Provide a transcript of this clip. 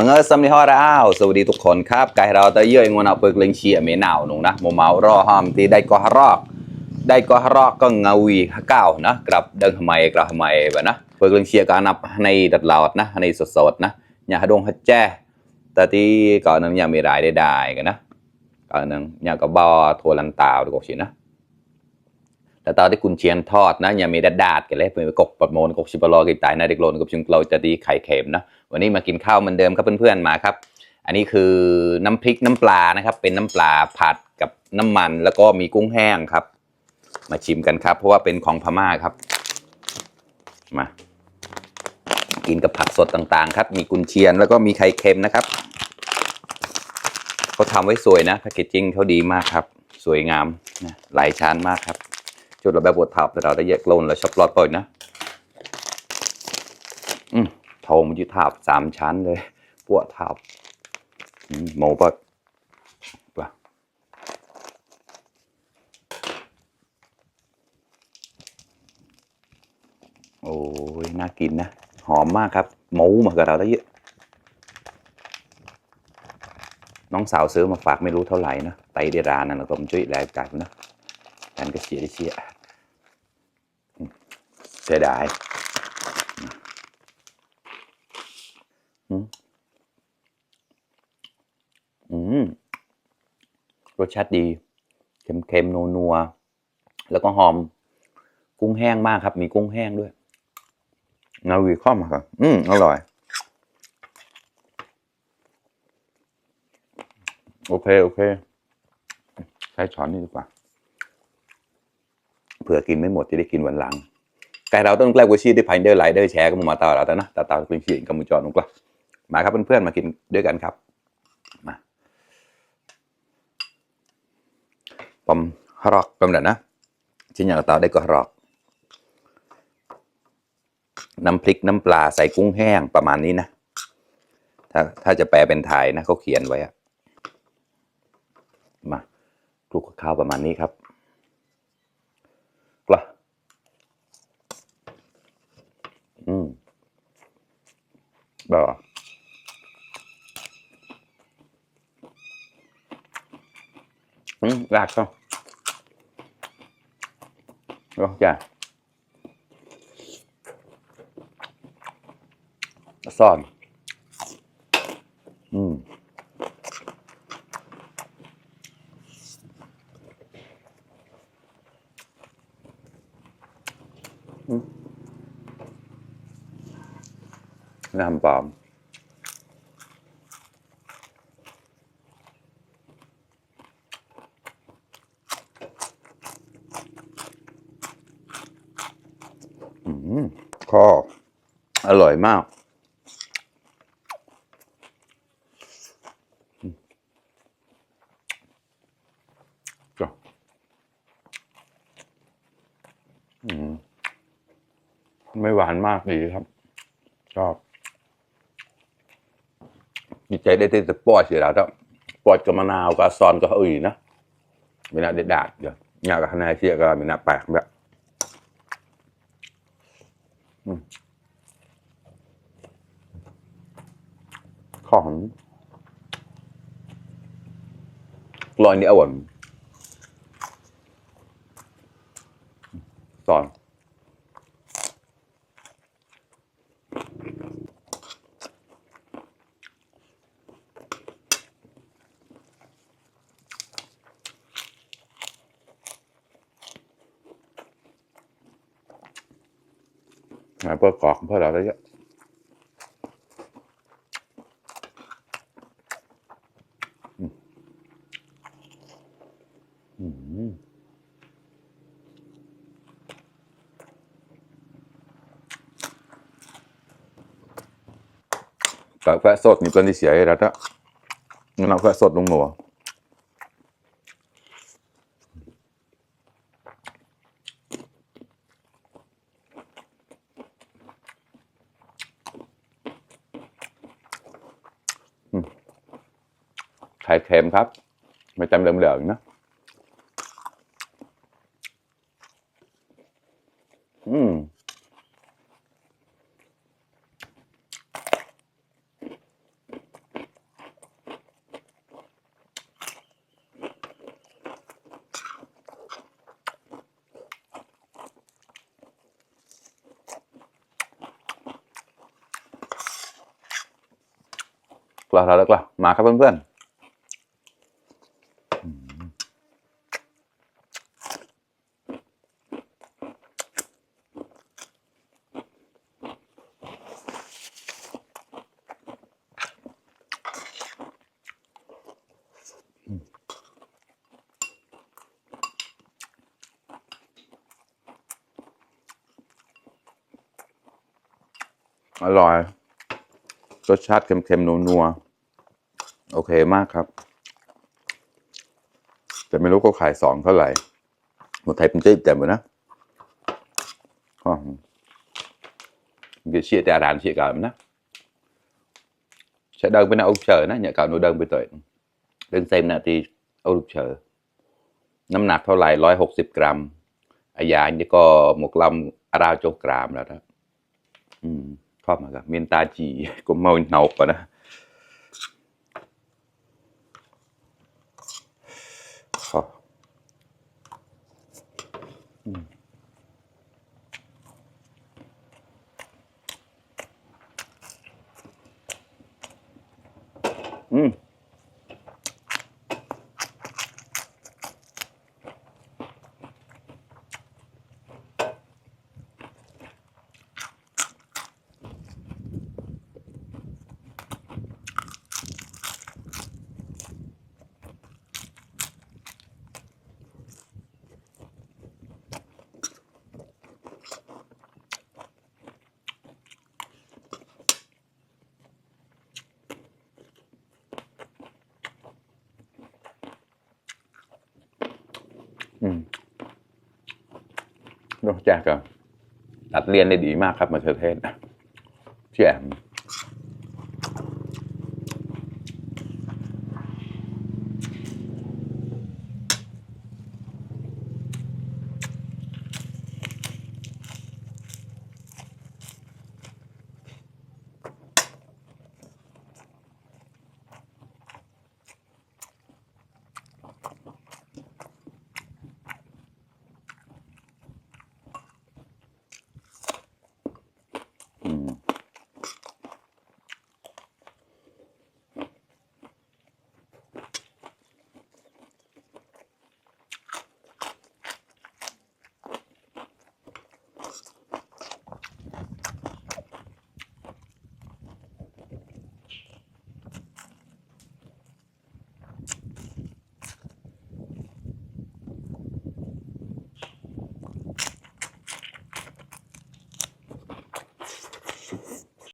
มังเออซัมนิฮอร์อ้าวสวัสดีทุกคนครับกายเราตะเยอะงวนเอาเปิกเล็งเชียเมนาวหนูนะโมเมารอหอมตีได้ก็ฮรอกได้ก็ฮรอกก็เงาวีเก้านะกลับเดินทำไมกลับทำไมแบบนะเปิกเล็งเชียก็นับในดัดเหลาดนะในสดๆนะอย่าดงฮัจแจ้แต่ที่ก่อนนั้นยังมีรายได้กันนะก่อนนั้นยังก็บ่อทัวลันตาวดูกสินะแต่ตอนที่คุณเชียนทอดนะยังมีดาดกันเลยเป็นกบปะโมนกบชิบลอกิตายนะเด็กโลนกบชิงเราจะดีไข่เค็มนะวันนี้มากินข้าวเหมือนเดิมครับเพื่อนๆมาครับอันนี้คือน้ำพริกน้ำปลานะครับเป็นน้ำปลาผัดกับน้ำมันแล้วก็มีกุ้งแห้งครับมาชิมกันครับเพราะว่าเป็นของพม่าครับมากินกับผักสดต่างๆครับมีกุนเชียนแล้วก็มีไข่เค็มนะครับเขาทำไว้สวยนะแพคเกจจิ้งเขาดีมากครับสวยงามนะหลายชั้นมากครับจุดเราแบบบดทับแต่เราได้แยกโลนแล้วช็อปลอดปล่อยนะโถมันยืดทับ3 ชั้นเลยปวดทับหมูปะโอ้ยน่ากินนะหอมมากครับหมูมากับเราได้เยอะน้องสาวซื้อมาฝากไม่รู้เท่าไหร่นะไตเดรานนะก็มันช่วยแรงกัดนะกันก็เสียดายรสชาติดีเค็มๆนัวๆแล้วก็หอมกุ้งแห้งมากครับมีกุ้งแห้งด้วยนาวีข้อมาครับอร่อยโอเคใช้ช้อนนี่ดีกว่าเผื่อกินไม่หมดจะได้กินวันหลังไก่เราต้องแกล้งกุชีได้พายเดอร์ไลเดอร์แชร์กับมาต่อเราแต่นะตาเป็นชีกับมุจอนุกละมาครับเพื่อนๆมากินด้วยกันครับมาปมฮรอกปมเดี๋ยวนะชิ้นอย่างต่อได้ก็ฮรอกน้ำพริกน้ำปลาใส่กุ้งแห้งประมาณนี้นะถ้าจะแปลเป็นไทยนะเขาเขียนไว้มาคลุกข้าวประมาณนี้ครับกละบ่รากก็จ้ะซ่อนน้ำปลอมข้ออร่อยมากไม่หวานมากดีครับชอบดีใจได้ที่จะปอดเสียแล้วจ้ะปอดกับมะนาวกับซอนกับอื่นนะไม่น่าเด็ดดาดเดี๋ยวอยากกับคะแนนเชียร์ก็ไม่น่าแปลกแบบของลอยนี่อร่อยซอนเพื่อกรอกเพื่อเราได้เยอะกาแฟสดมีเป็นที่เสียแล้วจ้ะงั้นเอากาแฟสดลงหนัวไข่เค็มครับไม่จำเหลืองๆนะ กล้าแล้วกล้ามาครับเพื่อนๆอร่อยรสชาติเค็มๆนัวๆโอเคมากครับแต่ไม่รู้ก็ขาย2เท่าไหร่หมดไทยเป็นเจ๊แต่หมดนะcái chia tè đàn chia cả đó sẽ đơn bên Âu chờ nó nhận cạo nồi đơn bên tuổi đơn xem nè thì Âu chờ น้ำหนักเท่าไหร่160 กรัมอายานี่ก็หมกลำราวโจกรัมแล้วนะชอบมากครับเมียนตาจีก็เมาหนาวป่ะนะอืมนอกจากก็ตัดเรียนได้ดีมากครับมะเขือเทศพี่แอม